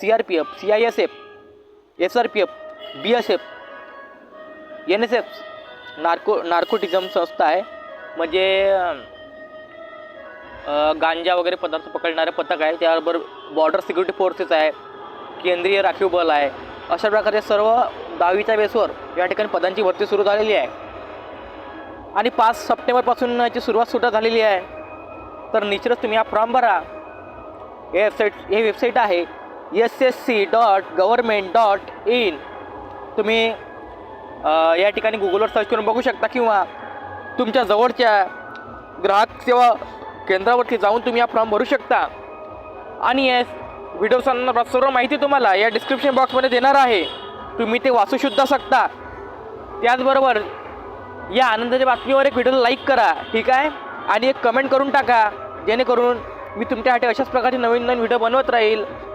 CRPF, CISF, SRPF, BSF, NSF नार्कोटिझम संस्था आहे. म्हणजे गांजा वगैरे पदार्थ पकडणारे पथक आहे. त्याबरोबर बॉर्डर सिक्युरिटी फोर्सेस आहे, केंद्रीय राखीव बल आहे. अशा प्रकारे सर्व 10वीच्या बेसवर या ठिकाणी पदांची भरती सुरू झालेली आहे आणि 5 सप्टेंबरपासून याची सुरुवात झालेली आहे. तर निश्चितच तुम्ही हा फॉर्म भरा. हे वेबसाईट आहे ssc.government.in. तुम्ही या ठिकाणी गुगलवर सर्च करून बघू शकता किंवा तुमच्या जवळच्या ग्राहक सेवा केंद्रावरती जाऊन तुम्ही हा फॉर्म भरू शकता. आणि या व्हिडिओ संदर्भात सर्व माहिती तुम्हाला या डिस्क्रिप्शन बॉक्समध्ये देणार आहे. तुम्ही ते वाचूसुद्धा शकता. त्याचबरोबर या आनंदाच्या बातमीवर एक व्हिडिओला लाईक करा, ठीक आहे, आणि एक कमेंट करून टाका, जेणेकरून मी तुमच्यासाठी अशाच प्रकारचे नवीन व्हिडिओ बनवत राहील.